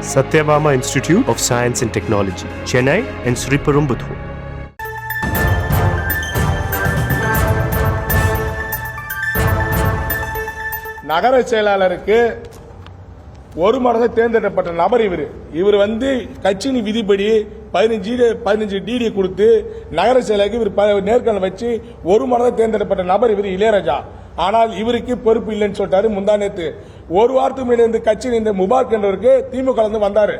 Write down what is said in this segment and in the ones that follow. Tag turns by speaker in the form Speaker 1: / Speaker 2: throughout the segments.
Speaker 1: Satyabama Institute of Science and Technology, Chennai and Sriperumbudur.
Speaker 2: நகர செயலாளருக்கு ஒரு மடங்கு தேர்ந்தெடுக்கப்பட்ட நபர் இவர் கட்சியின் விதிப்படி 15 டிடி கொடுத்து நகர செயலாளருக்கு இவர் நேர்காணல் வச்சு ஒரு மடங்கு தேர்ந்தெடுக்கப்பட்ட நபர் இளையராஜா. ஆனால் இவருக்கு பொறுப்பு இல்லைன்னு சொல்லிட்டாரு. முந்தானேத்து ஒரு வாரத்துக்கு முன்னாடி இந்த கட்சியின் இந்த முபாரக் என்றவருக்கு திமுக வந்தாரு.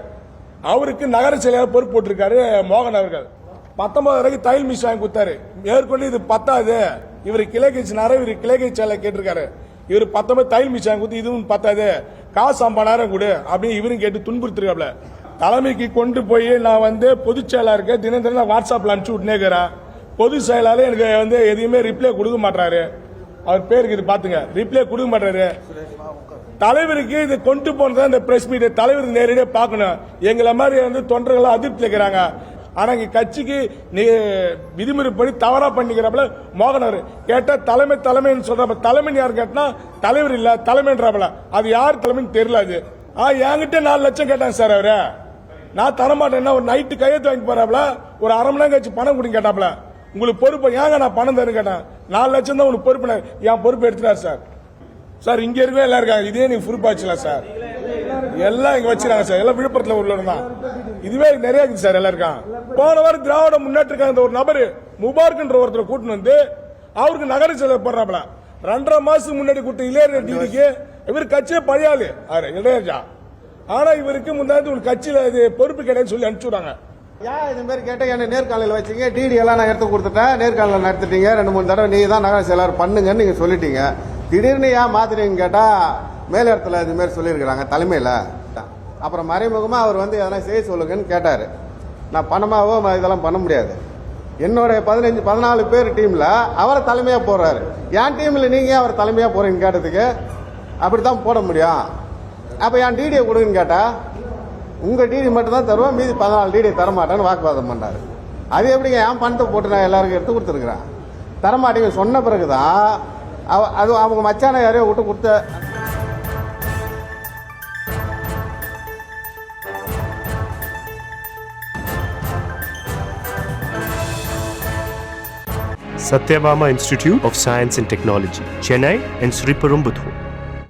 Speaker 2: அவருக்கு நகர செயலாளர் பொறுப்பு போட்டிருக்காரு மோகன் அவர்கள். 19 வரைக்கும் தையல் மிஷின் வாங்கி கொடுத்தாரு. மேற்கொண்டு இது பத்தாது, இவர் கிளை கட்சினார இவர் கிளை கட்சி செயலாளர் கேட்டிருக்காரு. இவர் 19 தையல் மிஷின் வாங்கி கொடுத்து இதுவும் பத்தாது, காசு 50,000 கொடு அப்படின்னு இவரும் கேட்டு துன்புறுத்திருக்காப்ல. தலைமைக்கு கொண்டு போய் நான் பொதுச் செயலாளருக்கு தினம் தினம் வாட்ஸ்அப்ல அனுப்பிச்சு விட்டுனேக்கிறேன். பொதுச் செயலாளர் எனக்கு எதையுமே ரிப்ளை கொடுக்க மாட்டாரு. அவர் பேருக்கு இது பாத்துங்க, ரிப்ளை கொடுக்க மாட்டாரு. தலைவருக்கு இது கொண்டு போனதான் இந்த பிரஸ் மீட் தலைவருக்கு நேரடியாக பார்க்கணும். எங்களை மாதிரி தொண்டர்கள் அதிருப்தி இருக்கிறாங்க. ஆனா இங்க கட்சிக்கு விதிமுறைப்படி தவறா பண்ணிக்கிறப்பல மோகனர் கேட்டா தலைமைன்னு சொல்றப்ப தலைமை யாரு கேட்டா தலைவர் இல்ல தலைமைன்றாப்ல. அது யார் தலைமைன்னு தெரியல. அது என்கிட்ட 4 லட்சம் கேட்டாங்க சார். அவரு நான் தரமாட்டேன்னா ஒரு நைட்டு கையெழுத்து வாங்கி போறாப்ல, ஒரு அரை மணி நேரம் கழிச்சு பணம் கொடுங்க கேட்டாப்ல. உங்களுக்கு பொறுப்பு ஏங்க நான் பணம் தருன்னு கேட்டேன். 4 லட்சம் தான் உங்களுக்கு பொறுப்பு. என் பொறுப்பு எடுத்துட்டாரு சார். சார் இங்க இருக்கவே எல்லாம் இருக்காங்க. இதே நீங்க பொறுப்பாச்சுல சார், எல்லாம் இங்க வச்சிருக்காங்க சார். எல்லாம் விழுப்புரத்துல உள்ள தான். இதுவே நிறைய இருக்குது சார். எல்லாம் இருக்காங்க. போன வாரம் திராவிட முன்னேற்ற ஒரு நபர் முபாரக்ன்ற ஒருத்தர் கூட்டின்னு அவருக்கு நகர செயலர் போடுறாப்ல. 2.5 மாசத்துக்கு முன்னாடி கூட்ட இளையராஜா டிடிக்கு இவர் கட்சியே பழையாளு இளையராஜா. ஆனா இவருக்கு முன்னாடி ஒரு கட்சியில பொறுப்பு கிடையாது சொல்லி அனுப்பிச்சுடுறாங்க.
Speaker 3: ஏன் இது மாதிரி கேட்டா என்ன நேர்காணல் வச்சீங்க, டிடி எல்லாம் நான் எடுத்து கொடுத்துட்டேன், நேர்காணல் நடத்திட்டீங்க, 2-3 தடவை நீ தான் நகர செயலாளர் பண்ணுங்கன்னு நீங்க சொல்லிட்டீங்க. திடீர்னு ஏன் மாத்திரீங்க கேட்டா மேலிடத்துல இது மாதிரி சொல்லியிருக்கிறாங்க தலைமையில. அப்புறம் மறைமுகமா அவர் எதனா செய்ய சொல்லுங்கன்னு கேட்டாரு. நான் பணமாவோ இதெல்லாம் பண்ண முடியாது. என்னோட 14 பேர் டீம்ல அவரை தலைமையா போடுறாரு. என் டீம்ல நீங்க அவர் தலைமையா போறீங்கன்னு கேட்டதுக்கு அப்படித்தான் போட முடியும். அப்ப என் டிடியை கொடுங்கன்னு கேட்டா உங்க டிடி மட்டும் தான் தருவோம், மீதி 14 டிடி தரமாட்டேன்னு வாக்குவாதம் பண்ணாரு. அது எப்படிங்க என் பணத்தை போட்டு நான் எல்லாருக்கும் எடுத்து கொடுத்துருக்கிறேன். தரமாட்டீங்க சொன்ன பிறகுதான் அது அவங்க மச்சான யாரையோ விட்டு கொடுத்த.
Speaker 1: Satyabama Institute of Science and Technology, Chennai and Sriperumbudur.